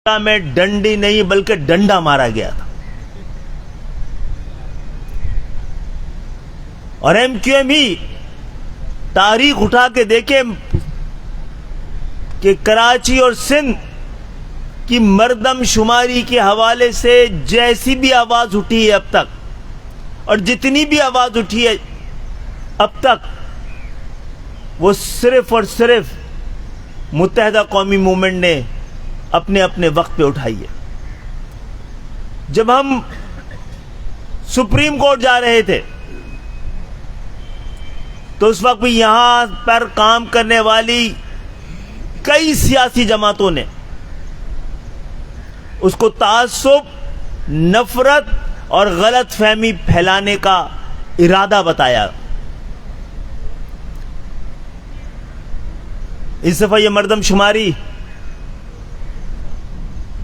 میں ڈنڈی نہیں بلکہ ڈنڈا مارا گیا تھا. اور ایم کیو ایم ہی تاریخ اٹھا کے دیکھے کہ کراچی اور سندھ کی مردم شماری کے حوالے سے جیسی بھی آواز اٹھی ہے اب تک، اور جتنی بھی آواز اٹھی ہے اب تک، وہ صرف اور صرف متحدہ قومی موومنٹ نے اپنے اپنے وقت پہ اٹھائی ہے. جب ہم سپریم کورٹ جا رہے تھے تو اس وقت بھی یہاں پر کام کرنے والی کئی سیاسی جماعتوں نے اس کو تعصب، نفرت اور غلط فہمی پھیلانے کا ارادہ بتایا. اس دفعہ یہ مردم شماری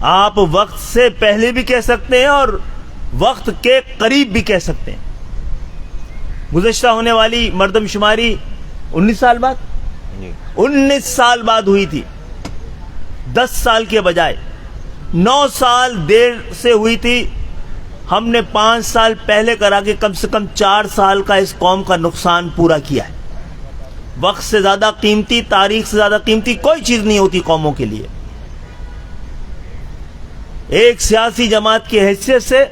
آپ وقت سے پہلے بھی کہہ سکتے ہیں اور وقت کے قریب بھی کہہ سکتے ہیں. گزشتہ ہونے والی مردم شماری 19 سال بعد ہوئی تھی. 10 سال کے بجائے 9 سال دیر سے ہوئی تھی. ہم نے 5 سال پہلے کرا کے کم سے کم 4 سال کا اس قوم کا نقصان پورا کیا ہے. وقت سے زیادہ قیمتی، تاریخ سے زیادہ قیمتی کوئی چیز نہیں ہوتی قوموں کے لیے. ایک سیاسی جماعت کی حیثیت سے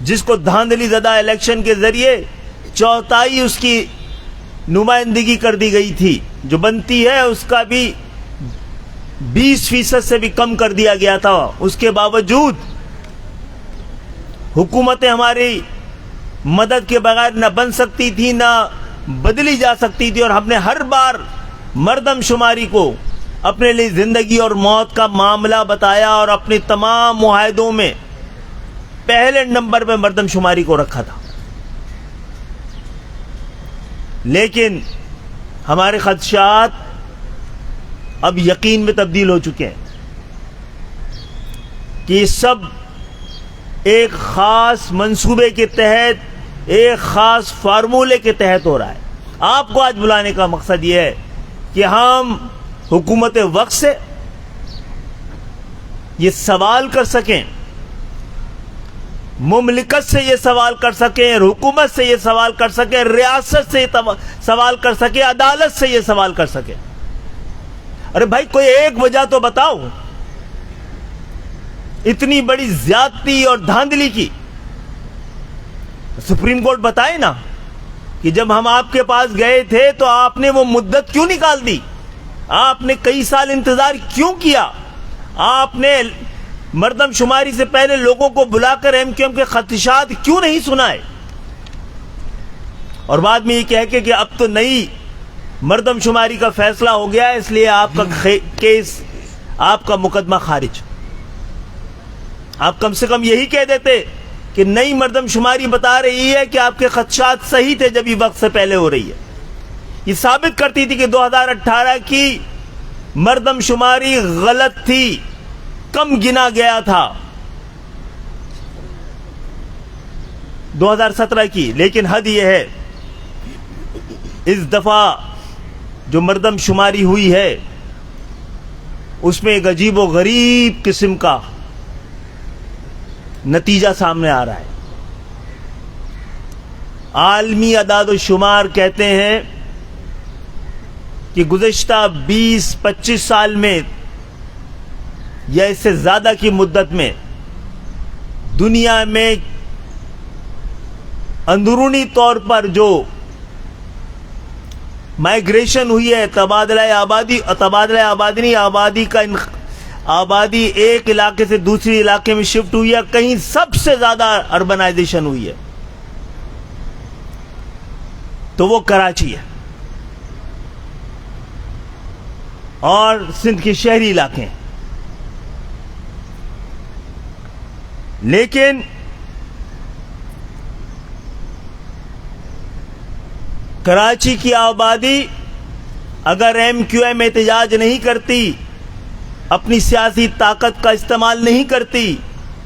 جس کو دھاندلی زدہ الیکشن کے ذریعے 1/4 اس کی نمائندگی کر دی گئی تھی، جو بنتی ہے اس کا بھی 20% سے بھی کم کر دیا گیا تھا. اس کے باوجود حکومتیں ہماری مدد کے بغیر نہ بن سکتی تھی، نہ بدلی جا سکتی تھی، اور ہم نے ہر بار مردم شماری کو اپنے لیے زندگی اور موت کا معاملہ بتایا اور اپنی تمام معاہدوں میں پہلے نمبر پہ مردم شماری کو رکھا تھا. لیکن ہمارے خدشات اب یقین میں تبدیل ہو چکے ہیں کہ یہ سب ایک خاص منصوبے کے تحت، ایک خاص فارمولے کے تحت ہو رہا ہے. آپ کو آج بلانے کا مقصد یہ ہے کہ ہم حکومت وقت سے یہ سوال کر سکیں، مملکت سے یہ سوال کر سکیں، حکومت سے یہ سوال کر سکیں، ریاست سے یہ سوال کر سکیں، عدالت سے یہ سوال کر سکیں. ارے بھائی کوئی ایک وجہ تو بتاؤ اتنی بڑی زیادتی اور دھاندلی کی. سپریم کورٹ بتائے نا کہ جب ہم آپ کے پاس گئے تھے تو آپ نے وہ مدت کیوں نکال دی؟ آپ نے کئی سال انتظار کیوں کیا؟ آپ نے مردم شماری سے پہلے لوگوں کو بلا کر ایم کیو ایم کے خدشات کیوں نہیں سنائے؟ اور بعد میں یہ کہہ کے کہ اب تو نئی مردم شماری کا فیصلہ ہو گیا ہے اس لیے آپ کا کیس، آپ کا مقدمہ خارج. آپ کم سے کم یہی کہہ دیتے کہ نئی مردم شماری بتا رہی ہے کہ آپ کے خدشات صحیح تھے جب یہ وقت سے پہلے ہو رہی ہے. یہ ثابت کرتی تھی کہ 2018 کی مردم شماری غلط تھی، کم گنا گیا تھا 2017 کی. لیکن حد یہ ہے اس دفعہ جو مردم شماری ہوئی ہے اس میں ایک عجیب و غریب قسم کا نتیجہ سامنے آ رہا ہے. عالمی اعداد و شمار کہتے ہیں کہ گزشتہ 20-25 سال میں یا اس سے زیادہ کی مدت میں دنیا میں اندرونی طور پر جو مائیگریشن ہوئی ہے، تبادلہ آبادی کا آبادی ایک علاقے سے دوسری علاقے میں شفٹ ہوئی ہے، کہیں سب سے زیادہ اربنائزیشن ہوئی ہے تو وہ کراچی ہے اور سندھ کے شہری علاقے ہیں. لیکن کراچی کی آبادی اگر ایم کیو ایم احتجاج نہیں کرتی، اپنی سیاسی طاقت کا استعمال نہیں کرتی،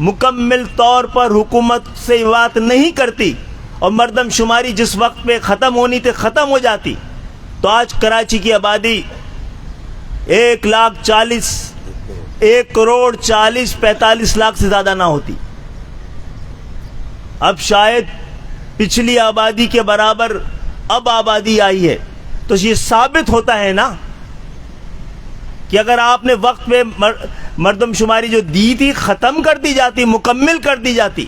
مکمل طور پر حکومت سے بات نہیں کرتی اور مردم شماری جس وقت پہ ختم ہونی تھی ختم ہو جاتی، تو آج کراچی کی آبادی 1,40,000 1,40,45,00,000 سے زیادہ نہ ہوتی. اب شاید پچھلی آبادی کے برابر اب آبادی آئی ہے. تو یہ ثابت ہوتا ہے نا کہ اگر آپ نے وقت پہ مردم شماری جو دی تھی ختم کر دی جاتی, مکمل کر دی جاتی,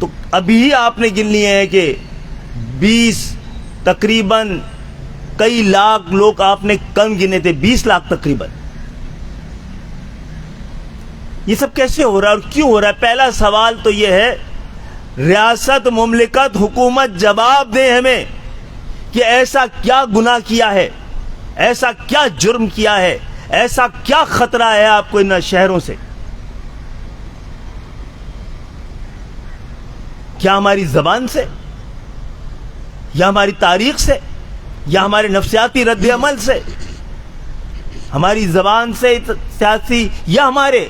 تو ابھی آپ نے گن لیے ہیں کہ 20 تقریباً کئی لاکھ لوگ آپ نے کم گنے تھے, 20 لاکھ تقریباً. یہ سب کیسے ہو رہا ہے اور کیوں ہو رہا ہے؟ پہلا سوال تو یہ ہے, ریاست, مملکت, حکومت جواب دیں ہمیں کہ ایسا کیا گناہ کیا ہے, ایسا کیا جرم کیا ہے, ایسا کیا خطرہ ہے آپ کو ان شہروں سے؟ کیا ہماری زبان سے, یا ہماری تاریخ سے, یا ہمارے نفسیاتی رد عمل سے؟ ہماری زبان سے سیاسی, یا ہمارے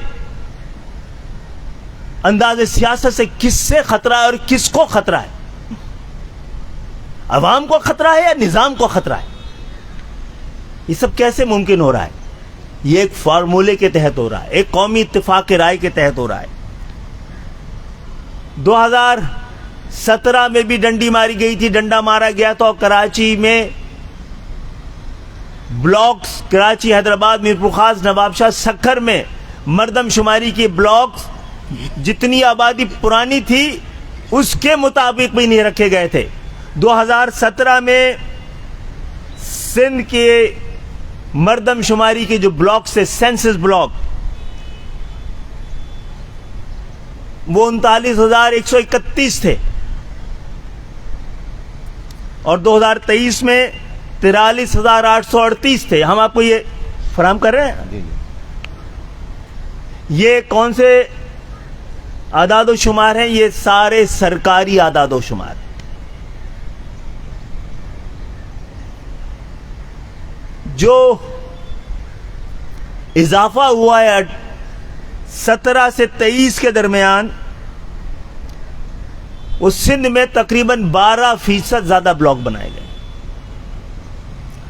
انداز سیاست سے کس سے خطرہ ہے اور کس کو خطرہ ہے؟ عوام کو خطرہ ہے یا نظام کو خطرہ ہے؟ یہ سب کیسے ممکن ہو رہا ہے؟ یہ ایک فارمولے کے تحت ہو رہا ہے, ایک قومی اتفاق رائے کے تحت ہو رہا ہے. 2017 میں بھی ڈنڈی ماری گئی تھی, ڈنڈا مارا گیا تھا, اور کراچی میں بلاکس, کراچی, حیدرآباد, میرپور خاص, نواب شاہ, سکھر میں مردم شماری کے بلاکس جتنی آبادی پرانی تھی اس کے مطابق بھی نہیں رکھے گئے تھے. 2017 میں سندھ کے مردم شماری کے جو بلاک سے سینسس بلاک, وہ 39,131 تھے, اور 2023 میں 43,838 تھے. ہم آپ کو یہ فراہم کر رہے ہیں. یہ کون سے اعداد و شمار ہیں؟ یہ سارے سرکاری اعداد و شمار. جو اضافہ ہوا ہے 17 سے 23 کے درمیان, وہ سندھ میں تقریباً 12% زیادہ بلاک بنائے گئے,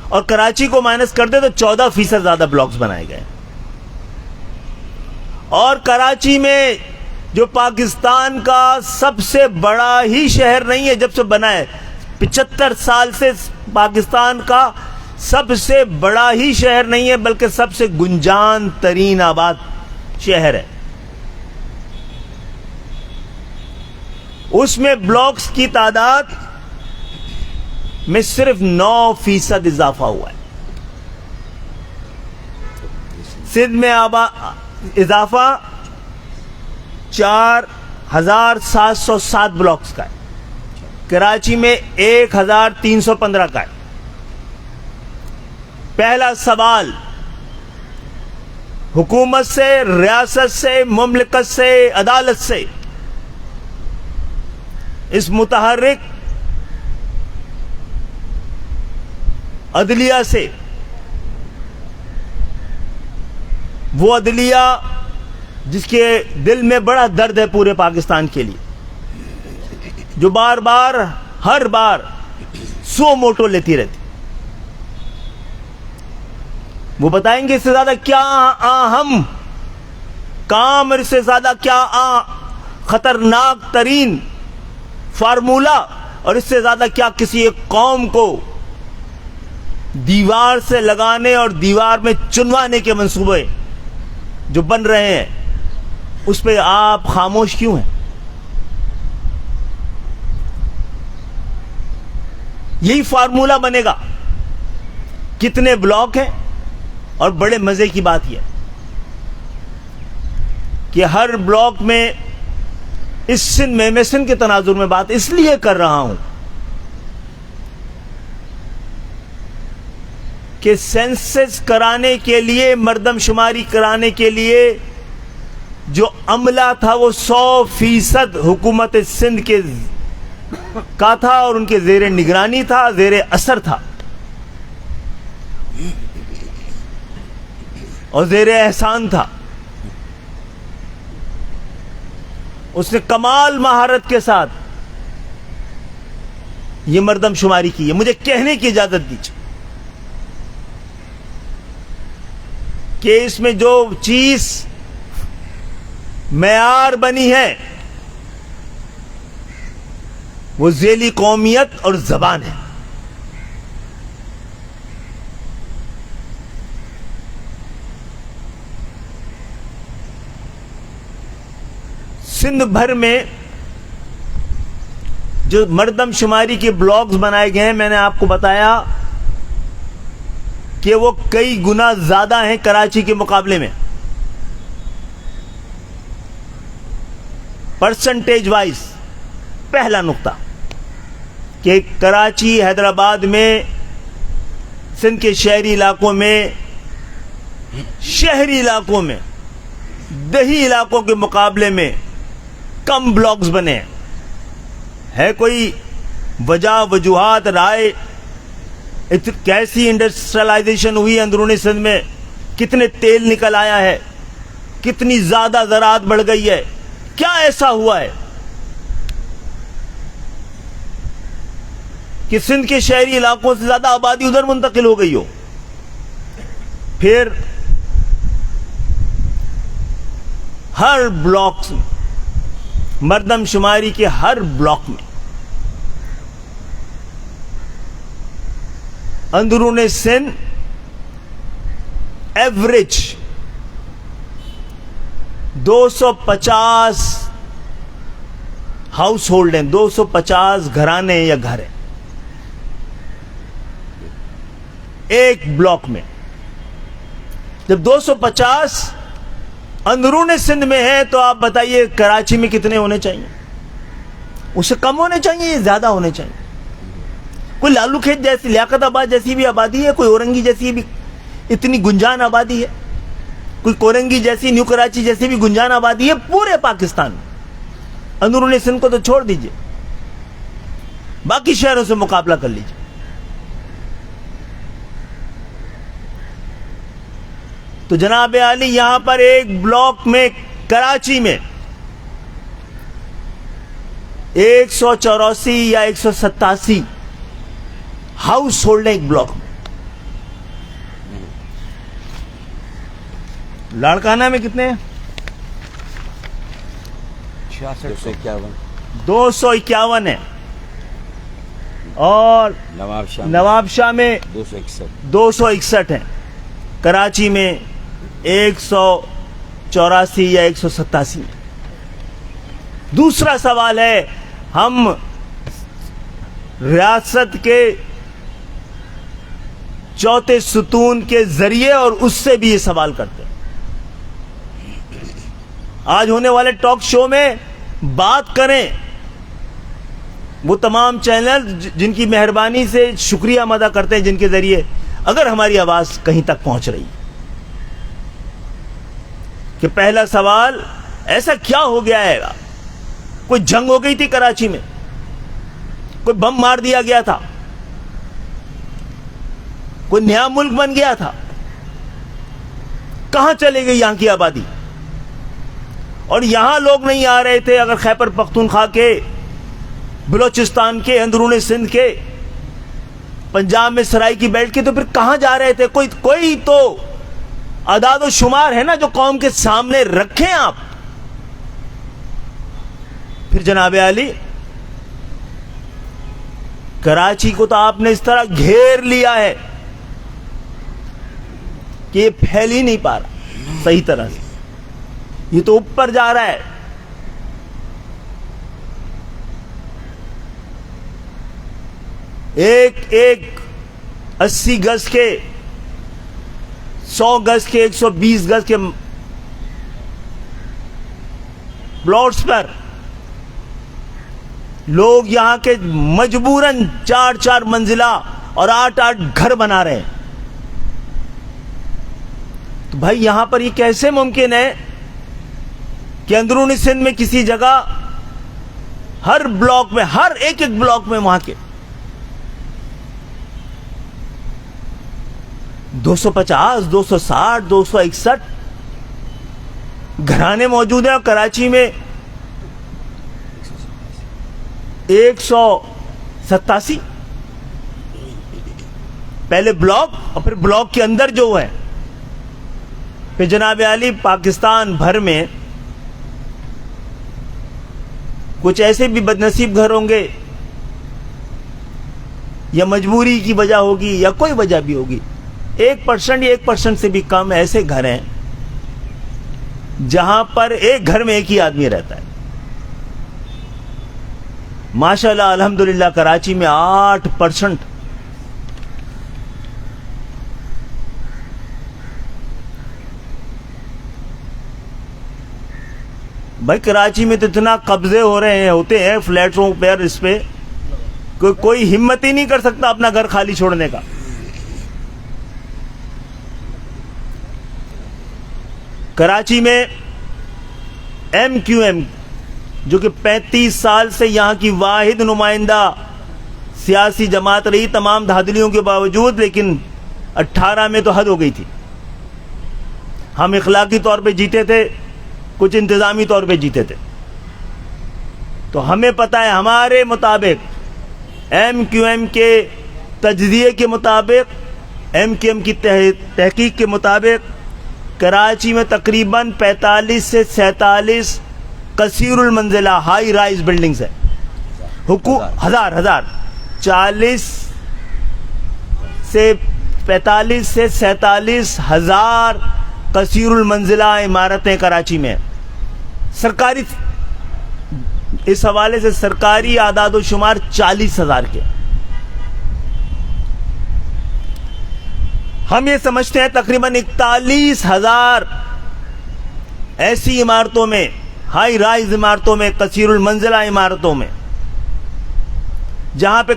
اور کراچی کو مائنس کر دے تو 14% زیادہ بلاکس بنائے گئے. اور کراچی میں جو پاکستان کا سب سے بڑا ہی شہر نہیں ہے جب سے بنا ہے, 75 سال سے پاکستان کا سب سے بڑا ہی شہر نہیں ہے, بلکہ سب سے گنجان ترین آباد شہر ہے. اس میں بلاکس کی تعداد میں صرف 9% اضافہ ہوا ہے. سندھ میں اضافہ 4,707 بلاکس کا ہے, کراچی میں 1,315 کا ہے. پہلا سوال حکومت سے, ریاست سے, مملکت سے, عدالت سے, اس متحرک عدلیہ سے, وہ عدلیہ جس کے دل میں بڑا درد ہے پورے پاکستان کے لیے, جو بار بار ہر بار سو موٹو لیتی رہتی. وہ بتائیں گے اس سے زیادہ کیا اہم کام اور اس سے زیادہ کیا خطرناک ترین فارمولہ اور اس سے زیادہ کیا کسی ایک قوم کو دیوار سے لگانے اور دیوار میں چنوانے کے منصوبے جو بن رہے ہیں, اس پہ آپ خاموش کیوں ہیں؟ یہی فارمولہ بنے گا. کتنے بلاک ہیں؟ اور بڑے مزے کی بات یہ کہ ہر بلاک میں اس سندھ میں سندھ کے تناظر میں بات اس لیے کر رہا ہوں کہ سینسس کرانے کے لیے, مردم شماری کرانے کے لیے جو عملہ تھا وہ 100% حکومت سندھ کے کا تھا, اور ان کے زیر نگرانی تھا, زیر اثر تھا, اور زیر احسان تھا. اس نے کمال مہارت کے ساتھ یہ مردم شماری کی ہے. مجھے کہنے کی اجازت دیجیے کہ اس میں جو چیز معیار بنی ہے وہ ذیلی قومیت اور زبان ہے. سندھ بھر میں جو مردم شماری کے بلاکس بنائے گئے ہیں، میں نے آپ کو بتایا کہ وہ کئی گنا زیادہ ہیں کراچی کے مقابلے میں، پرسنٹیج وائز. پہلا نقطہ کہ کراچی، حیدرآباد میں، سندھ کے شہری علاقوں میں، شہری علاقوں میں، دیہی علاقوں کے مقابلے میں کم بلاکس بنے ہیں. ہے کوئی وجہ، وجوہات، رائے؟ کیسی انڈسٹریلائزیشن ہوئی اندرونی سندھ میں؟ کتنے تیل نکل آیا ہے؟ کتنی زیادہ زراعت بڑھ گئی ہے؟ کیا ایسا ہوا ہے کہ سندھ کے شہری علاقوں سے زیادہ آبادی ادھر منتقل ہو گئی ہو؟ پھر ہر بلاک میں، مردم شماری کے ہر بلاک میں اندرون سندھ ایوریج 250 ہاؤس ہولڈ ہیں، 250 گھرانے یا گھر ہیں ایک بلاک میں. جب 250 اندرون سندھ میں ہے تو آپ بتائیے کراچی میں کتنے ہونے چاہیے؟ اس سے کم ہونے چاہیے یا زیادہ ہونے چاہیے؟ کوئی لالو کھیت جیسی، لیاقت آباد جیسی بھی آبادی ہے، کوئی اورنگی جیسی بھی اتنی گنجان آبادی ہے، کوئی کورنگی جیسی، نیو کراچی جیسی بھی گنجان آبادی ہے پورے پاکستان میں. اندرون سندھ کو تو چھوڑ دیجئے، باقی شہروں سے مقابلہ کر لیجئے. تو جناب عالی یہاں پر ایک بلاک میں کراچی میں 184 یا 187 ہاؤس ہولڈ ہے ایک بلاک میں. لاڑکانہ میں کتنے ہیں؟ 251 ہے. اور نواب شاہ میں 261 ہیں. کراچی میں 184 یا 187. دوسرا سوال ہے، ہم ریاست کے چوتھے ستون کے ذریعے اور اس سے بھی یہ سوال کرتے ہیں. آج ہونے والے ٹاک شو میں بات کریں، وہ تمام چینل جن کی مہربانی سے شکریہ ادا کرتے ہیں، جن کے ذریعے اگر ہماری آواز کہیں تک پہنچ رہی ہے. کہ پہلا سوال، ایسا کیا ہو گیا ہے؟ کوئی جنگ ہو گئی تھی کراچی میں؟ کوئی بم مار دیا گیا تھا؟ کوئی نیا ملک بن گیا تھا؟ کہاں چلے گئی یہاں کی آبادی؟ اور یہاں لوگ نہیں آ رہے تھے؟ اگر خیبر پختونخوا کے، بلوچستان کے، اندرون سندھ کے، پنجاب میں سرائی کی بیلٹ کے، تو پھر کہاں جا رہے تھے؟ کوئی تو اعداد و شمار ہے نا جو قوم کے سامنے رکھیں آپ. پھر جناب عالی کراچی کو تو آپ نے اس طرح گھیر لیا ہے کہ یہ پھیل ہی نہیں پا رہا صحیح طرح سے، یہ تو اوپر جا رہا ہے. ایک 80 گز کے، 100 گز کے، 120 گز کے پلاٹس پر لوگ یہاں کے مجبوراً 4 منزلہ اور 8 گھر بنا رہے ہیں. تو بھائی یہاں پر یہ کیسے ممکن ہے کہ اندرونی سندھ میں کسی جگہ ہر بلاک میں، ہر ایک بلاک میں وہاں کے 250، 260، 261 گھرانے موجود ہیں، اور کراچی میں 187. پہلے بلاک اور پھر بلاک کے اندر جو ہے کہ جناب عالی پاکستان بھر میں کچھ ایسے بھی بدنصیب گھر ہوں گے یا مجبوری کی وجہ ہوگی یا کوئی وجہ بھی ہوگی, 1% یا 1% سے بھی کم ایسے گھر ہیں جہاں پر ایک گھر میں ایک ہی آدمی رہتا ہے. ماشاءاللہ الحمدللہ کراچی میں 8%. بھائی کراچی میں تو اتنا قبضے ہو رہے ہیں, ہوتے ہیں فلیٹوں پر, اس پہ کوئی ہمت ہی نہیں کر سکتا اپنا گھر خالی چھوڑنے کا. کراچی میں ایم کیو ایم جو کہ 35 سال سے یہاں کی واحد نمائندہ سیاسی جماعت رہی, تمام دھاندلیوں کے باوجود, لیکن 18 میں تو حد ہو گئی تھی. ہم اخلاقی طور پہ جیتے تھے, کچھ انتظامی طور پہ جیتے تھے. تو ہمیں پتہ ہے ہمارے مطابق ایم کیو ایم کے تجزیے کے مطابق, ایم کیو ایم کی تحقیق کے مطابق کراچی میں تقریباً 45 سے 47 کثیر المنزلہ ہائی رائز بلڈنگز ہیں. ہزار 40 سے 45 سے 47 ہزار کثیر المنزلہ عمارتیں کراچی میں. سرکاری, اس حوالے سے سرکاری اعداد و شمار 40,000 کے. ہم یہ سمجھتے ہیں تقریباً 41,000 ایسی عمارتوں میں, ہائی رائز عمارتوں میں, کثیر المنزلہ عمارتوں میں, جہاں پہ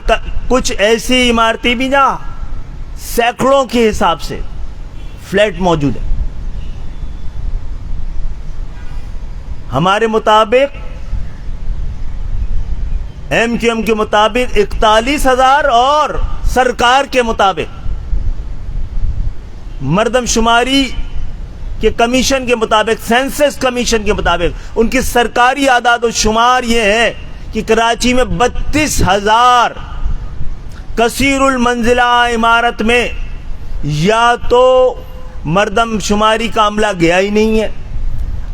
کچھ ایسی عمارتیں بھی جہاں سینکڑوں کے حساب سے فلیٹ موجود ہیں. ہمارے مطابق, ایم کیو ایم کے مطابق 41,000, اور سرکار کے مطابق مردم شماری کے کمیشن کے مطابق, سینسس کمیشن کے مطابق, ان کی سرکاری اعداد و شمار یہ ہے کہ کراچی میں 32,000 کثیر المنزلہ عمارت میں یا تو مردم شماری کا عملہ گیا ہی نہیں ہے,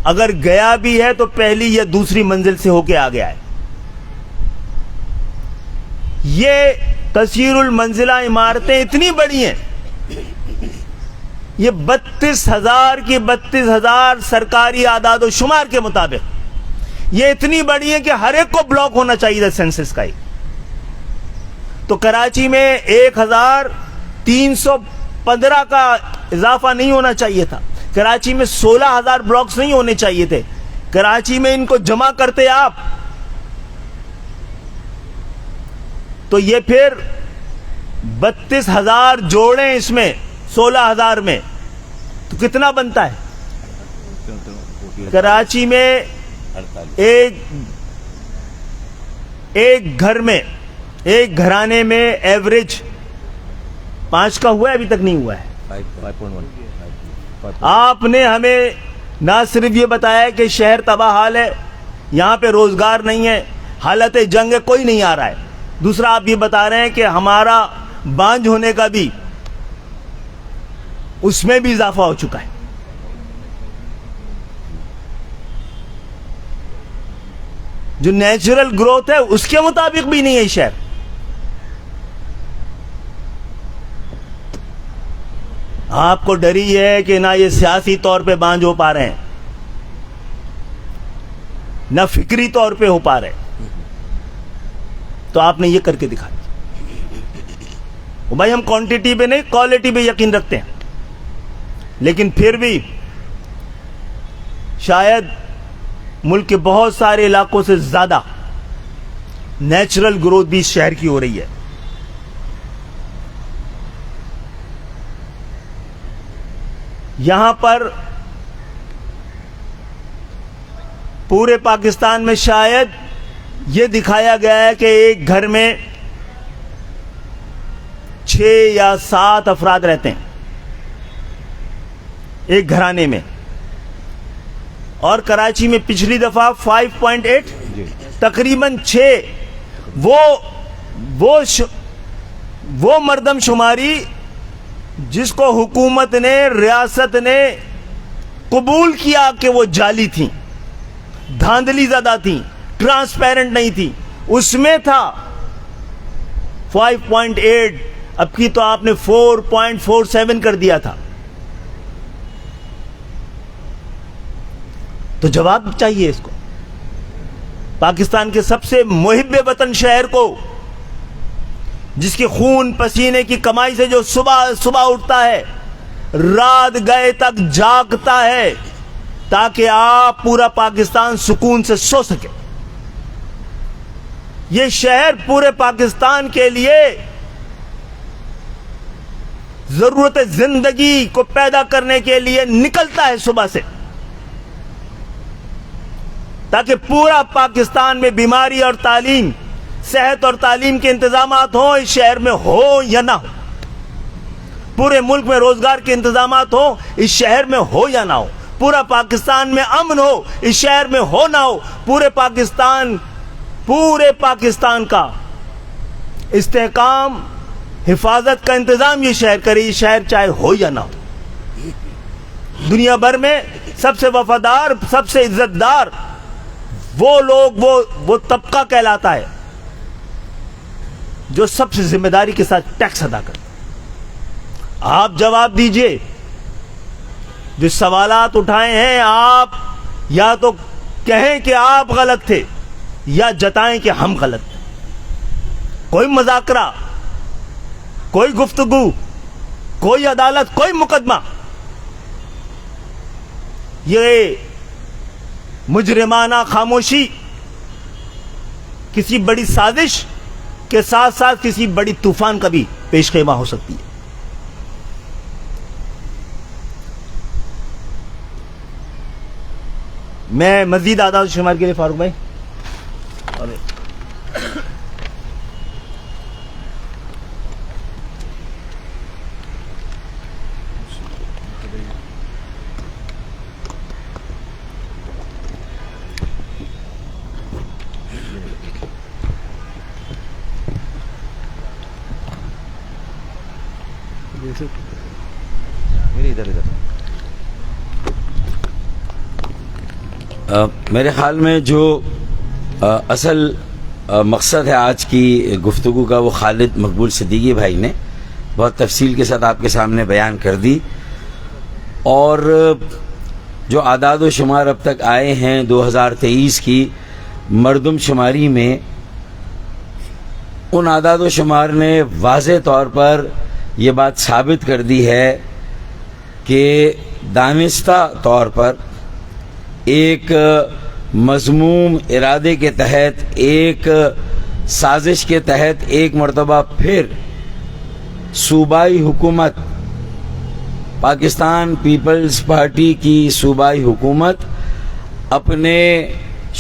اگر گیا بھی ہے تو پہلی یا دوسری منزل سے ہو کے آ گیا ہے. یہ کثیر المنزلہ عمارتیں اتنی بڑی ہیں, یہ 32,000 کی 32,000 سرکاری اعداد و شمار کے مطابق یہ اتنی بڑی ہیں کہ ہر ایک کو بلاک ہونا چاہیے تھا سینسس کا ہی. تو کراچی میں 1,315 کا اضافہ نہیں ہونا چاہیے تھا. کراچی میں 16,000 بلاکس نہیں ہونے چاہیے تھے. کراچی میں ان کو جمع کرتے آپ تو یہ پھر 32,000 جوڑیں اس میں 16,000 میں تو کتنا بنتا ہے؟ کراچی میں ایک گھر میں, ایک گھرانے میں ایوریج 5 کا ہوا ہے, ابھی تک نہیں ہوا ہے. 5.1. آپ نے ہمیں نہ صرف یہ بتایا کہ شہر تباہ حال ہے, یہاں پہ روزگار نہیں ہے, حالت جنگ ہے, کوئی نہیں آ رہا ہے. دوسرا آپ یہ بتا رہے ہیں کہ ہمارا بانجھ ہونے کا بھی, اس میں بھی اضافہ ہو چکا ہے. جو نیچرل گروتھ ہے اس کے مطابق بھی نہیں ہے شہر. آپ کو ڈر ہی ہے کہ نہ یہ سیاسی طور پہ بانجھ ہو پا رہے ہیں, نہ فکری طور پہ ہو پا رہے ہیں. تو آپ نے یہ کر کے دکھا دیا. بھائی ہم کوانٹٹی پہ نہیں کوالٹی پہ یقین رکھتے ہیں, لیکن پھر بھی شاید ملک کے بہت سارے علاقوں سے زیادہ نیچرل گروتھ بھی شہر کی ہو رہی ہے. یہاں پر پورے پاکستان میں شاید یہ دکھایا گیا ہے کہ ایک گھر میں 6 یا 7 افراد رہتے ہیں ایک گھرانے میں, اور کراچی میں پچھلی دفعہ 5.8 تقریباً 6 وہ مردم شماری جس کو حکومت نے, ریاست نے قبول کیا کہ وہ جعلی تھیں، دھاندلی زدہ تھیں، ٹرانسپیرنٹ نہیں تھی. اس میں تھا 5.8، اب کی تو آپ نے 4.47 کر دیا تھا. تو جواب چاہیے اس کو. پاکستان کے سب سے محب وطن شہر کو، جس کی خون پسینے کی کمائی سے جو صبح اٹھتا ہے، رات گئے تک جاگتا ہے تاکہ آپ پورا پاکستان سکون سے سو سکے. یہ شہر پورے پاکستان کے لیے ضرورت زندگی کو پیدا کرنے کے لیے نکلتا ہے صبح سے، تاکہ پورا پاکستان میں بیماری اور تعلیم، صحت اور تعلیم کے انتظامات ہوں، اس شہر میں ہو یا نہ ہو. پورے ملک میں روزگار کے انتظامات ہوں، اس شہر میں ہو یا نہ ہو. پورا پاکستان میں امن ہو، اس شہر میں ہو نہ ہو. پورے پاکستان کا استحکام، حفاظت کا انتظام یہ شہر کرے، یہ شہر چاہے ہو یا نہ ہو. دنیا بھر میں سب سے وفادار، سب سے عزت دار وہ لوگ، وہ طبقہ کہلاتا ہے جو سب سے ذمہ داری کے ساتھ ٹیکس ادا کرتا. آپ جواب دیجئے. جو سوالات اٹھائے ہیں، آپ یا تو کہیں کہ آپ غلط تھے یا جتائیں کہ ہم غلط تھے. کوئی مذاکرہ، کوئی گفتگو، کوئی عدالت، کوئی مقدمہ. یہ مجرمانہ خاموشی کسی بڑی سازش کے ساتھ ساتھ کسی بڑی طوفان کا بھی پیش خیمہ ہو سکتی ہے. میں مزید اعداد و شمار کے لیے فاروق بھائی میرے خیال میں جو اصل مقصد ہے آج کی گفتگو کا، وہ خالد مقبول صدیقی بھائی نے بہت تفصیل کے ساتھ آپ کے سامنے بیان کر دی. اور جو اعداد و شمار اب تک آئے ہیں 2023 کی مردم شماری میں، ان اعداد و شمار نے واضح طور پر یہ بات ثابت کر دی ہے کہ دانستہ طور پر ایک مذموم ارادے کے تحت، ایک سازش کے تحت ایک مرتبہ پھر صوبائی حکومت، پاکستان پیپلز پارٹی کی صوبائی حکومت اپنے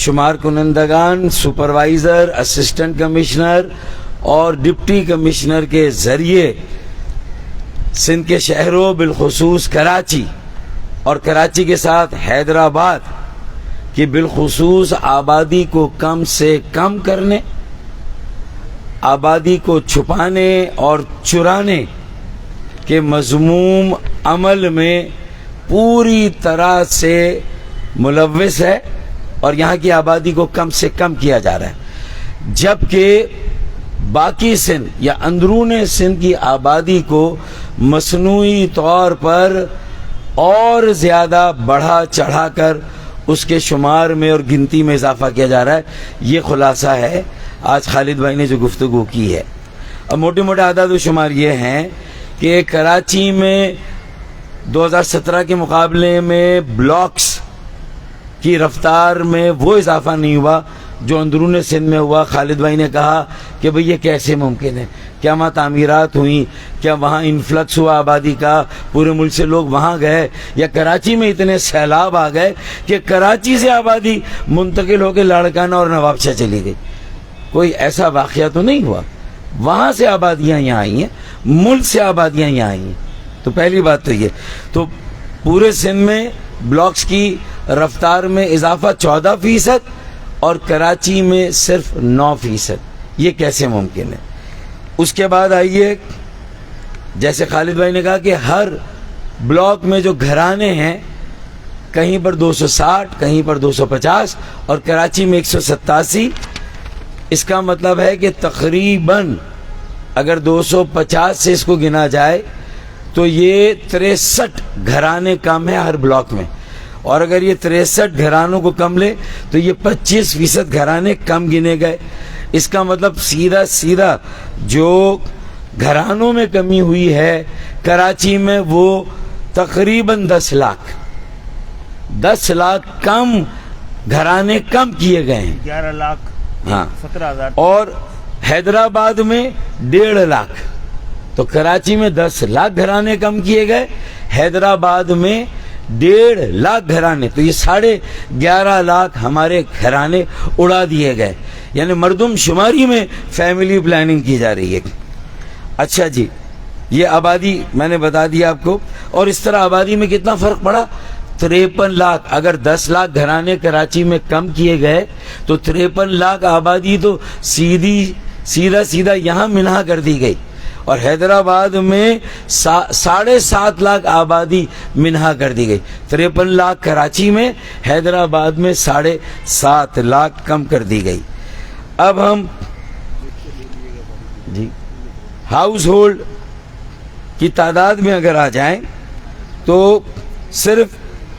شمار کنندگان، سپروائزر، اسسٹنٹ کمشنر اور ڈپٹی کمشنر کے ذریعے سندھ کے شہروں، بالخصوص کراچی اور کراچی کے ساتھ حیدرآباد کی بالخصوص آبادی کو کم سے کم کرنے، آبادی کو چھپانے اور چرانے کے مذموم عمل میں پوری طرح سے ملوث ہے اور یہاں کی آبادی کو کم سے کم کیا جا رہا ہے، جبکہ باقی سندھ یا اندرون سندھ کی آبادی کو مصنوعی طور پر اور زیادہ بڑھا چڑھا کر اس کے شمار میں اور گنتی میں اضافہ کیا جا رہا ہے. یہ خلاصہ ہے آج خالد بھائی نے جو گفتگو کی ہے. اب موٹے موٹے اعداد و شمار یہ ہیں کہ کراچی میں 2017 کے مقابلے میں بلاکس کی رفتار میں وہ اضافہ نہیں ہوا جو اندرون سندھ میں ہوا. خالد بھائی نے کہا کہ بھئی یہ کیسے ممکن ہے، کیا وہاں تعمیرات ہوئیں، کیا وہاں انفلکس ہوا آبادی کا، پورے ملک سے لوگ وہاں گئے، یا کراچی میں اتنے سیلاب آ گئے کہ کراچی سے آبادی منتقل ہو کے لاڑکانہ اور نوابشاہ چلی گئی. کوئی ایسا واقعہ تو نہیں ہوا. وہاں سے آبادیاں یہاں آئی ہیں، ملک سے آبادیاں یہاں آئی ہیں. تو پہلی بات تو یہ، تو پورے سندھ میں بلاکس کی رفتار میں اضافہ 14% اور کراچی میں صرف 9%. یہ کیسے ممکن ہے؟ اس کے بعد آئیے، جیسے خالد بھائی نے کہا کہ ہر بلاک میں جو گھرانے ہیں کہیں پر 260, کہیں پر 250 اور کراچی میں 187. اس کا مطلب ہے کہ تقریباً اگر 250 سے اس کو گنا جائے تو یہ 63 گھرانے کم ہیں ہر بلاک میں, اور اگر یہ 63 گھرانوں کو کم لے تو یہ 25% گھرانے کم گنے گئے. اس کا مطلب سیدھا جو گھرانوں میں کمی ہوئی ہے کراچی میں وہ تقریباً 10 لاکھ کم گھرانے کم کیے گئے ہیں. 11 لاکھ ہاں 17,000. اور حیدرآباد میں 1.5 لاکھ. تو کراچی میں 10 لاکھ گھرانے کم کیے گئے, حیدرآباد میں 1.5 لاکھ گھرانے. تو یہ 11.5 لاکھ ہمارے گھرانے اڑا دیے گئے. یعنی مردم شماری میں فیملی پلاننگ کی جا رہی ہے. اچھا جی, یہ آبادی میں نے بتا دیا آپ کو. اور اس طرح آبادی میں کتنا فرق پڑا, 53 لاکھ. اگر 10 لاکھ گھرانے کراچی میں کم کیے گئے تو 53 لاکھ آبادی تو سیدھا یہاں منہا کر دی گئی, اور حیدرآباد میں 7.5 لاکھ آبادی منہا کر دی گئی. 53 لاکھ کراچی میں, حیدرآباد میں 7.5 لاکھ کم کر دی گئی. اب ہم جی ہاؤس ہولڈ کی تعداد میں اگر آ جائیں تو صرف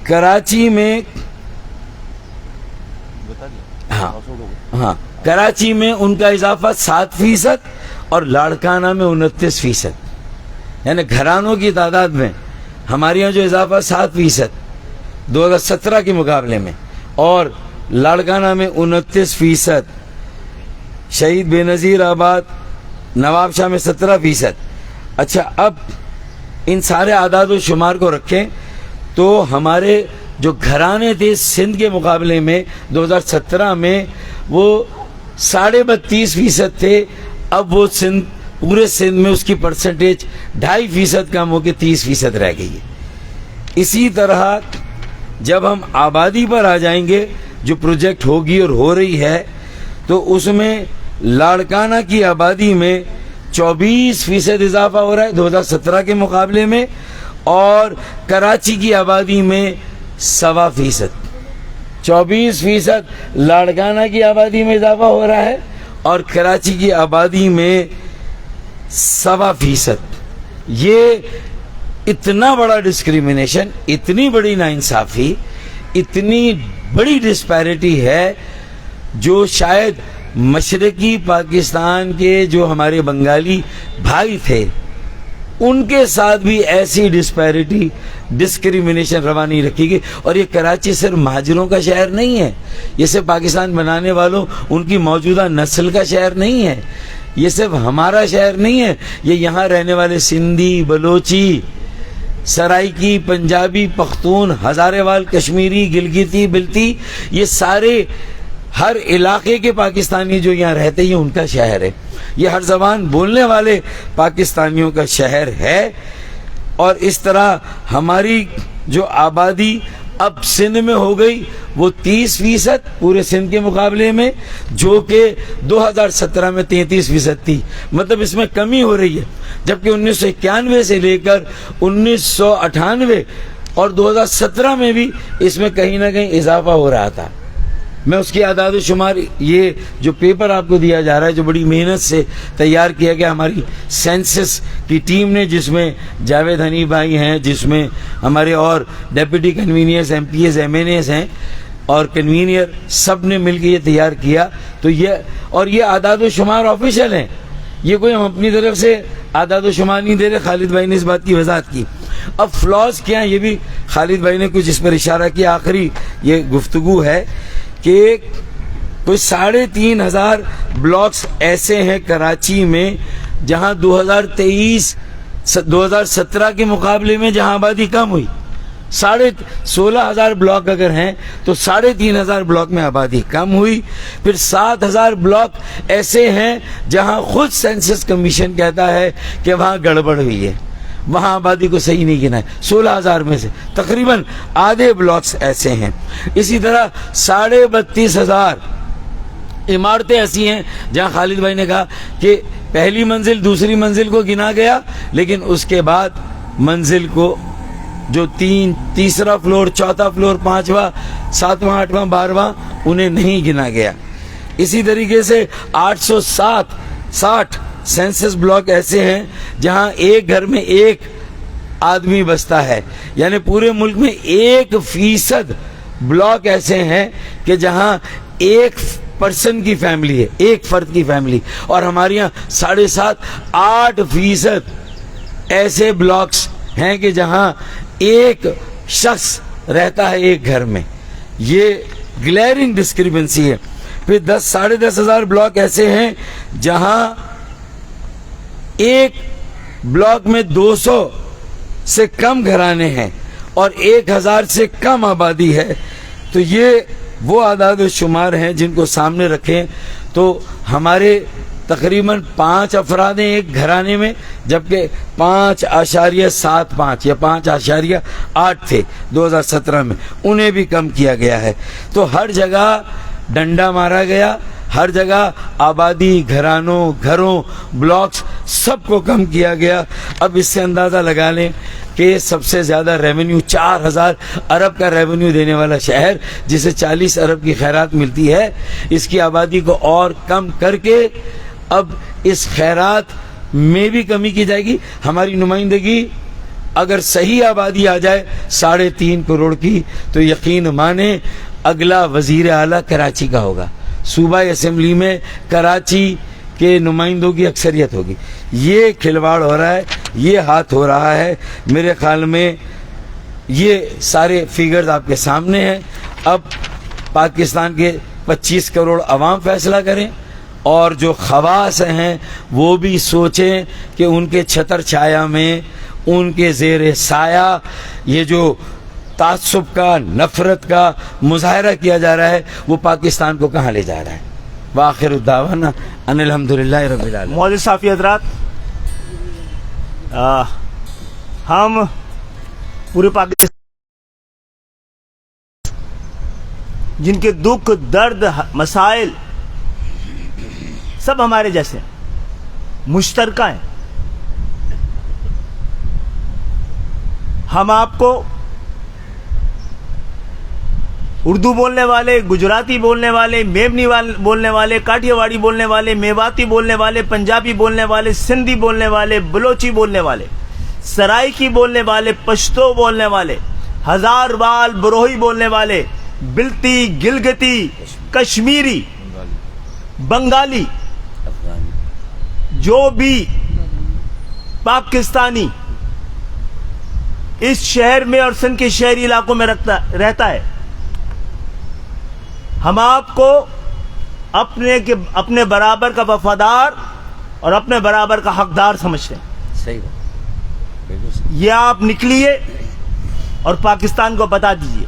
کراچی میں ہاں کراچی میں ان کا اضافہ 7% اور لاڑکانہ میں 29%. یعنی گھرانوں کی تعداد میں ہمارے یہاں جو اضافہ 7% 2017 کے مقابلے میں, اور لاڑکانہ میں 29%, شہید بے نظیر آباد نواب شاہ میں 17%. اچھا, اب ان سارے اعداد و شمار کو رکھیں تو ہمارے جو گھرانے تھے سندھ کے مقابلے میں 2017 میں وہ 32.5% تھے. اب وہ پورے سندھ میں اس کی پرسنٹیج 2.5% کم ہو کے 30% رہ گئی ہے. اسی طرح جب ہم آبادی پر آ جائیں گے جو پروجیکٹ ہوگی اور ہو رہی ہے, تو اس میں لاڑکانہ کی آبادی میں 24% اضافہ ہو رہا ہے 2017 کے مقابلے میں, اور کراچی کی آبادی میں 1.25%. 24% لاڑکانہ کی آبادی میں اضافہ ہو رہا ہے اور کراچی کی آبادی میں 1.25%. یہ اتنا بڑا ڈسکریمنیشن, اتنی بڑی ناانصافی, اتنی بڑی ڈسپیرٹی ہے جو شاید مشرقی پاکستان کے جو ہمارے بنگالی بھائی تھے ان کے ساتھ بھی ایسی ڈسپیرٹی ڈسکریمنیشن روا نہیں رکھی گئی. اور یہ کراچی صرف مہاجروں کا شہر نہیں ہے, یہ صرف پاکستان بنانے والوں ان کی موجودہ نسل کا شہر نہیں ہے, یہ صرف ہمارا شہر نہیں ہے, یہ یہاں رہنے والے سندھی, بلوچی, سرائکی, پنجابی, پختون, ہزارے وال, کشمیری, گلگتی, بلتی, یہ سارے ہر علاقے کے پاکستانی جو یہاں رہتے ہیں یہ ان کا شہر ہے. یہ ہر زبان بولنے والے پاکستانیوں کا شہر ہے. اور اس طرح ہماری جو آبادی اب سندھ میں ہو گئی وہ 30% پورے سندھ کے مقابلے میں, جو کہ 2017 میں 33% تھی. مطلب اس میں کمی ہو رہی ہے, جبکہ 1991 سے لے کر 1998 اور 2017 میں بھی اس میں کہیں نہ کہیں اضافہ ہو رہا تھا. میں اس کی اعداد و شمار, یہ جو پیپر آپ کو دیا جا رہا ہے جو بڑی محنت سے تیار کیا گیا ہماری سینسس کی ٹیم نے, جس میں جاوید حنیف بھائی ہیں, جس میں ہمارے اور deputy conveners, M P As, M N As ہیں اور کنوینئر, سب نے مل کے یہ تیار کیا. تو یہ اعداد و شمار آفیشیل ہیں, یہ کوئی ہم اپنی طرف سے اعداد و شمار نہیں دے رہے. خالد بھائی نے اس بات کی وضاحت کی. اب فلاز کیا ہیں یہ بھی خالد بھائی نے کچھ اس پر اشارہ کیا. آخری یہ گفتگو ہے کہ کوئی 3,500 بلاکس ایسے ہیں کراچی میں جہاں 2017 کے مقابلے میں جہاں آبادی کم ہوئی. 16,500 بلاک اگر ہیں تو 3,500 بلاک میں آبادی کم ہوئی. پھر 7,000 بلاک ایسے ہیں جہاں خود سینسس کمیشن کہتا ہے کہ وہاں گڑبڑ ہوئی ہے, وہاں آبادی کو صحیح نہیں گنا ہے. 16,000 میں سے تقریباً آدھے بلاکس ایسے ہیں. اسی طرح 32,500 عمارتیں ایسی ہیں جہاں خالد بھائی نے کہا کہ پہلی منزل دوسری منزل کو گنا گیا, لیکن اس کے بعد منزل کو جو تیسرا فلور، چوتھا فلور، پانچواں، ساتواں، آٹھواں، 12واں انہیں نہیں گنا گیا. اسی طریقے سے 860 سینسس بلاک ایسے ہیں جہاں ایک گھر میں ایک آدمی بستا ہے. یعنی پورے ملک میں 1% بلاک ایسے ہیں کہ جہاں ایک پرسن کی فیملی ہے، ایک فرد کی فیملی. اور ہمارے یہاں 7.5-8% ایسے بلاکس ہیں کہ جہاں ایک شخص رہتا ہے ایک گھر میں. یہ گلیئرنگ ڈسکرپنسی ہے. پھر 10,000-10,500 بلاک ایسے ہیں جہاں ایک بلاک میں 200 سے کم گھرانے ہیں اور 1,000 سے کم آبادی ہے. تو یہ وہ اعداد و شمار ہیں جن کو سامنے رکھیں تو ہمارے تقریباً 5 افراد ہیں ایک گھرانے میں، جبکہ 5.75 یا 5.8 تھے 2017 میں، انہیں بھی کم کیا گیا ہے. تو ہر جگہ ڈنڈا مارا گیا، ہر جگہ آبادی، گھروں، بلاکس سب کو کم کیا گیا. اب اس سے اندازہ لگا لیں کہ سب سے زیادہ ریونیو 4,000 ارب کا ریونیو دینے والا شہر جسے 40 ارب کی خیرات ملتی ہے، اس کی آبادی کو اور کم کر کے اب اس خیرات میں بھی کمی کی جائے گی. ہماری نمائندگی اگر صحیح آبادی آ جائے 3.5 کروڑ کی تو یقین مانیں اگلا وزیر اعلیٰ کراچی کا ہوگا. صوبائی اسمبلی میں کراچی کے نمائندوں کی اکثریت ہوگی. یہ کھلواڑ ہو رہا ہے، یہ ہاتھ ہو رہا ہے. میرے خیال میں یہ سارے فیگرز آپ کے سامنے ہیں. اب پاکستان کے 25 کروڑ عوام فیصلہ کریں اور جو خواص ہیں وہ بھی سوچیں کہ ان کے چھتر چھایا میں، ان کے زیر سایہ یہ جو تعصب کا، نفرت کا مظاہرہ کیا جا رہا ہے وہ پاکستان کو کہاں لے جا رہا ہے. وآخر الدعوانا ان الحمدللہ رب العالمین. معزز صحافی حضرات، ہم پورے پاکستان جن کے دکھ، درد، مسائل سب ہمارے جیسے مشترکہ ہیں، ہم آپ کو اردو بولنے والے، گجراتی بولنے والے، میمنی بولنے والے، کاٹھیا واڑی بولنے والے، میواتی بولنے والے، پنجابی بولنے والے، سندھی بولنے والے، بلوچی بولنے والے، سرائکی بولنے والے، پشتو بولنے والے، ہزار بال بروہی بولنے والے، بلتی، گلگتی، کشمیری، بنگالی، جو بھی پاکستانی اس شہر میں اور سندھ کے شہری علاقوں میں رہتا ہے، ہم آپ کو اپنے برابر کا وفادار اور اپنے برابر کا حقدار سمجھتے ہیں. صحیح بات. یہ آپ نکلیے اور پاکستان کو بتا دیجئے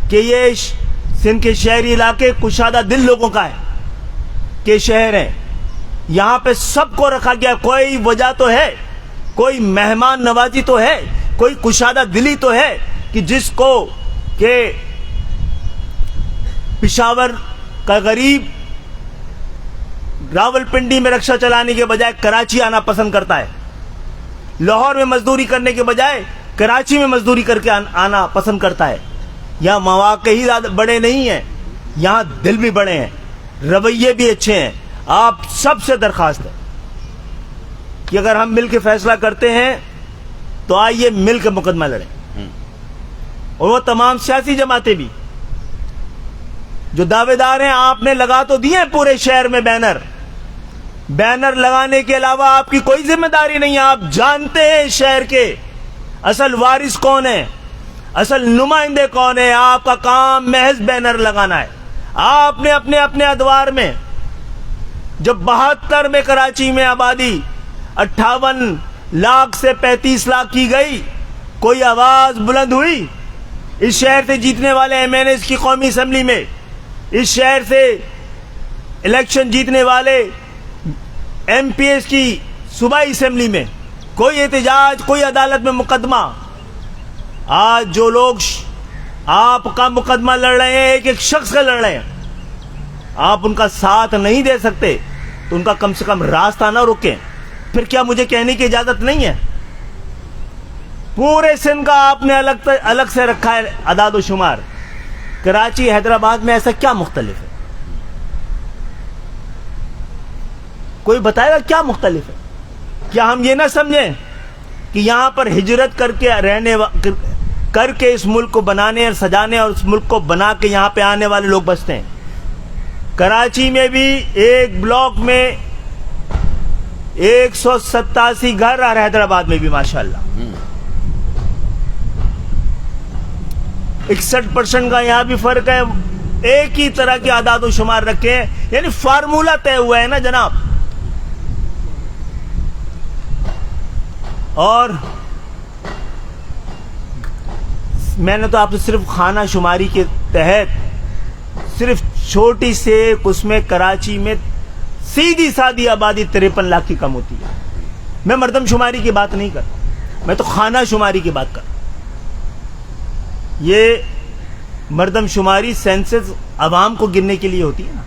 کہ یہ سندھ کے شہری علاقے کشادہ دل لوگوں کا ہے کہ شہر ہیں. یہاں پہ سب کو رکھا گیا. کوئی وجہ تو ہے، کوئی مہمان نوازی تو ہے، کوئی کشادہ دلی تو ہے کہ جس کو کہ پشاور کا غریب راول پنڈی میں رکشہ چلانے کے بجائے کراچی آنا پسند کرتا ہے، لاہور میں مزدوری کرنے کے بجائے کراچی میں مزدوری کر کے آنا پسند کرتا ہے. یہاں مواقع ہی زیادہ بڑے نہیں ہیں، یہاں دل بھی بڑے ہیں، رویے بھی اچھے ہیں. آپ سب سے درخواست ہے کہ اگر ہم مل کے فیصلہ کرتے ہیں تو آئیے مل کے مقدمہ لڑیں. اور وہ تمام سیاسی جماعتیں بھی جو دعوے دار ہیں، آپ نے لگا تو دیے پورے شہر میں بینر لگانے کے علاوہ آپ کی کوئی ذمہ داری نہیں ہے. آپ جانتے ہیں شہر کے اصل وارث کون ہے، اصل نمائندے کون ہے. آپ کا کام محض بینر لگانا ہے. آپ نے اپنے ادوار میں جب 72 میں کراچی میں آبادی 58 لاکھ سے 35 لاکھ کی گئی، کوئی آواز بلند ہوئی؟ اس شہر سے جیتنے والے ایم این ایز کی قومی اسمبلی میں، اس شہر سے الیکشن جیتنے والے ایم پی ایس کی صوبائی اسمبلی میں کوئی احتجاج، کوئی عدالت میں مقدمہ؟ آج جو لوگ آپ کا مقدمہ لڑ رہے ہیں، ایک شخص کا لڑ رہے ہیں، آپ ان کا ساتھ نہیں دے سکتے تو ان کا کم سے کم راستہ نہ روکیں. پھر کیا مجھے کہنے کی اجازت نہیں ہے پورے سندھ کا آپ نے الگ سے رکھا ہے اعداد و شمار. کراچی حیدرآباد میں ایسا کیا مختلف ہے؟ کوئی بتائے گا کیا مختلف ہے؟ کیا ہم یہ نہ سمجھیں کہ یہاں پر ہجرت کر کے اس ملک کو بنانے اور سجانے اور اس ملک کو بنا کے یہاں پہ آنے والے لوگ بستے ہیں. کراچی میں بھی ایک بلاک میں 187 گھر اور حیدرآباد میں بھی ماشاءاللہ 61% کا یہاں بھی فرق ہے. ایک ہی طرح کے اعداد و شمار رکھے ہیں, یعنی فارمولہ طے ہوا ہے نا جناب. اور میں نے تو آپ سے صرف خانہ شماری کے تحت صرف چھوٹی سے اس میں کراچی میں سیدھی سادھی آبادی 53 لاکھ کی کم ہوتی ہے. میں مردم شماری کی بات نہیں کرتا, میں تو خانہ شماری کی بات کرتا. یہ مردم شماری سینسس عوام کو گرنے کے لیے ہوتی ہے نا.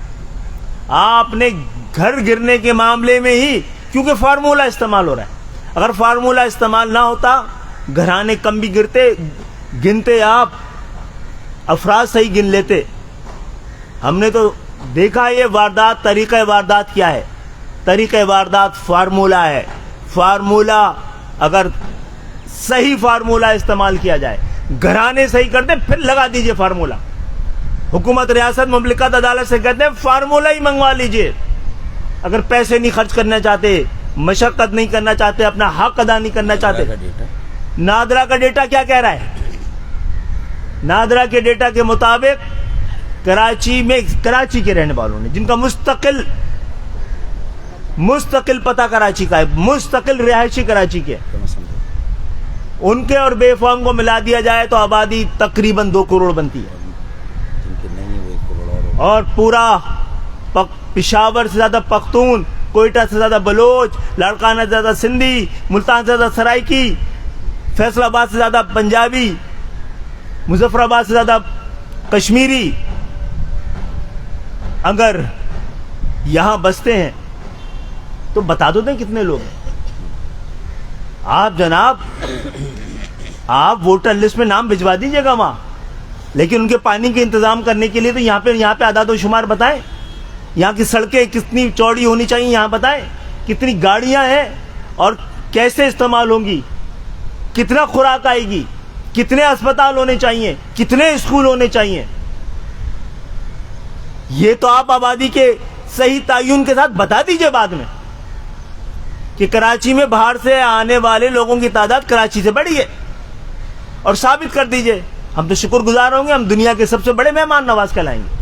آپ نے گھر گرنے کے معاملے میں ہی, کیونکہ فارمولہ استعمال ہو رہا ہے. اگر فارمولہ استعمال نہ ہوتا گھرانے کم بھی گنتے آپ افراد صحیح گن لیتے. ہم نے تو دیکھا یہ واردات, طریقہ واردات کیا ہے. طریقہ واردات فارمولہ ہے. فارمولہ اگر صحیح فارمولہ استعمال کیا جائے, گھرانے صحیح کرتے پھر لگا دیجئے فارمولہ. حکومت ریاست مملکت عدالت سے کہتے ہیں فارمولہ ہی منگوا لیجئے. اگر پیسے نہیں خرچ کرنا چاہتے, مشقت نہیں کرنا چاہتے, اپنا حق ادا نہیں کرنا چاہتے. نادرا کا ڈیٹا کیا کہہ رہا ہے؟ نادرا کے ڈیٹا کے مطابق کراچی کے رہنے والوں نے, جن کا مستقل پتہ کراچی کا ہے, مستقل رہائشی کراچی کے, ان کے اور بے فارم کو ملا دیا جائے تو آبادی تقریباً 2 کروڑ بنتی ہے. اور پورا پشاور سے زیادہ پختون, کوئٹہ سے زیادہ بلوچ, لاڑکانہ سے زیادہ سندھی, ملتان سے زیادہ سرائکی, فیصل آباد سے زیادہ پنجابی, مظفر آباد سے زیادہ کشمیری اگر یہاں بستے ہیں تو بتا دو دیں کتنے لوگ ہیں. آپ جناب آپ ووٹر لسٹ میں نام بھجوا دیجیے گا وہاں, لیکن ان کے پانی کے انتظام کرنے کے لیے تو یہاں پہ اعداد و شمار بتائیں. یہاں کی سڑکیں کتنی چوڑی ہونی چاہیے یہاں بتائیں, کتنی گاڑیاں ہیں اور کیسے استعمال ہوں گی, کتنا خوراک آئے گی, کتنے اسپتال ہونے چاہیے, کتنے اسکول ہونے چاہیے. یہ تو آپ آبادی کے صحیح تعین کے ساتھ بتا دیجئے بعد میں کہ کراچی میں باہر سے آنے والے لوگوں کی تعداد کراچی سے بڑھی ہے, اور ثابت کر دیجئے. ہم تو شکر گزار ہوں گے, ہم دنیا کے سب سے بڑے مہمان نواز کہلائیں گے.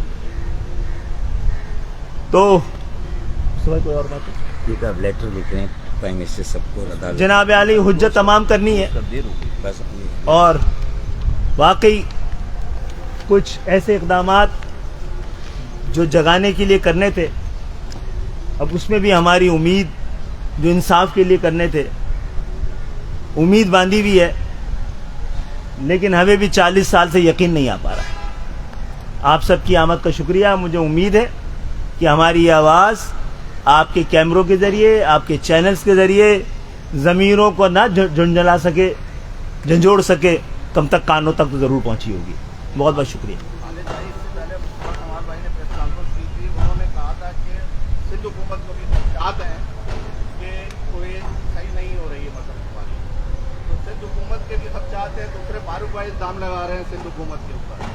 تو کوئی اور بات ہے؟ ایک آپ لیٹر لکھ رہے ہیں پرائم منسٹر سب کو عدالت جناب عالی حجت تمام کرنی ہے, بس اور واقعی کچھ ایسے اقدامات جو جگانے کے لیے کرنے تھے, اب اس میں بھی ہماری امید جو انصاف کے لیے کرنے تھے, امید باندھی بھی ہے, لیکن ہمیں بھی 40 سال سے یقین نہیں آ پا رہا. آپ سب کی آمد کا شکریہ. مجھے امید ہے کہ ہماری یہ آواز آپ کے کیمروں کے ذریعے, آپ کے چینلز کے ذریعے ضمیروں کو نہ جھنجھوڑ سکے, کم تک کانوں تک تو ضرور پہنچی ہوگی. بہت بہت شکریہ. سندھ حکومت کو بھی چاہتے ہیں کہ کوئی صحیح نہیں ہو رہی ہے مطلب ہماری, تو سندھ حکومت کے بھی سب چاہتے ہیں, دوسرے فاروق بھائی الزام لگا رہے ہیں سندھ حکومت کے اوپر.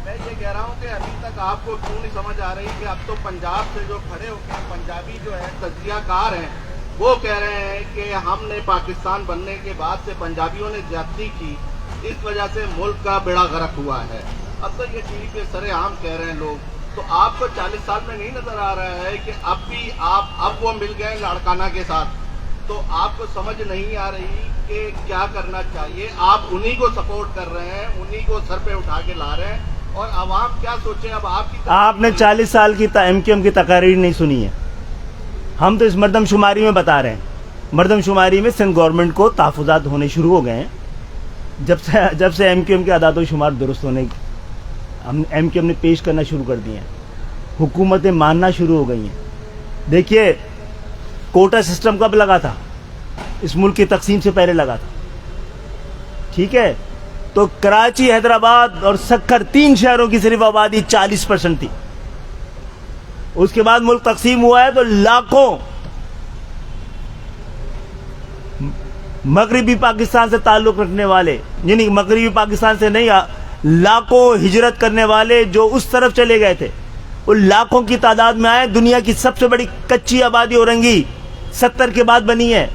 میں یہ کہہ رہا ہوں کہ ابھی تک آپ کو کیوں نہیں سمجھ آ رہی کہ اب تو پنجاب سے جو کھڑے ہو کے پنجابی جو ہے تجزیہ کار ہیں, وہ کہہ رہے ہیں کہ ہم نے پاکستان بننے کے بعد سے پنجابیوں نے زیادتی کی, اس وجہ سے ملک کا بیڑا غرق ہوا ہے. اب تو یہ ٹی وی پہ سرے عام کہہ رہے ہیں لوگ. تو آپ کو 40 سال میں نہیں نظر آ رہا ہے کہ اب بھی اب وہ مل گئے لاڑکانہ کے ساتھ, تو آپ کو سمجھ نہیں آ رہی کہ کیا کرنا چاہیے. آپ انہی کو سپورٹ کر رہے ہیں, انہی کو سر پہ اٹھا کے لا رہے ہیں, اور عوام کیا سوچے. اب آپ نے 40 سال کی ایم کیو ایم کی تقاریر نہیں سنی ہے. ہم تو اس مردم شماری میں بتا رہے ہیں. مردم شماری میں سندھ گورنمنٹ کو تحفظات ہونے شروع ہو گئے ہیں جب سے ایم کیو ایم کے اعداد و شمار درست ہونے, ہم ایم کیو ایم نے پیش کرنا شروع کر دیے ہیں, حکومتیں ماننا شروع ہو گئی ہیں. دیکھیے کوٹا سسٹم کب لگا تھا؟ اس ملک کی تقسیم سے پہلے لگا تھا. ٹھیک ہے. تو کراچی، حیدرآباد اور سکر 3 شہروں کی صرف آبادی 40% تھی. اس کے بعد ملک تقسیم ہوا ہے تو لاکھوں مغربی پاکستان سے تعلق رکھنے والے، یعنی مغربی پاکستان سے نہیں، لاکھوں ہجرت کرنے والے جو اس طرف چلے گئے تھے، ان لاکھوں کی تعداد میں آئے. دنیا کی سب سے بڑی کچی آبادی اورنگی 70 کے بعد بنی ہے.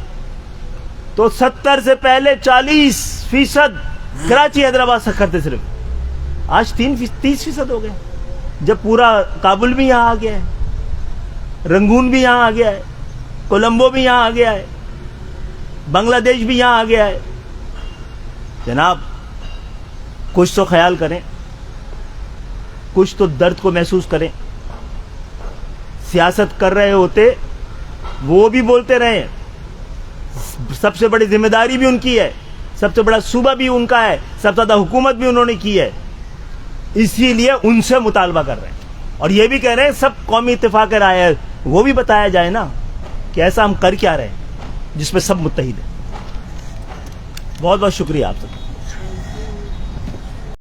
تو 70 سے پہلے 40% کراچی، حیدرآباد، سکر تھے صرف. آج 30% ہو گئے، جب پورا کابل بھی یہاں آ گیا ہے، رنگون بھی یہاں آ گیا ہے، کولمبو بھی یہاں آ گیا ہے، بنگلہ دیش بھی یہاں آ گیا ہے. جناب کچھ تو خیال کریں، کچھ تو درد کو محسوس کریں. سیاست کر رہے ہوتے وہ بھی بولتے رہے، سب سے بڑی ذمہ داری بھی ان کی ہے، سب سے بڑا صوبہ بھی ان کا ہے، سب سے زیادہ حکومت بھی انہوں نے کی ہے. اسی لیے ان سے مطالبہ کر رہے ہیں. اور یہ بھی کہہ رہے ہیں سب قومی اتفاق رائے ہے، وہ بھی بتایا جائے نا کہ ایسا ہم کر کیا رہے ہیں جس میں سب متحد ہیں. بہت بہت شکریہ آپ سب.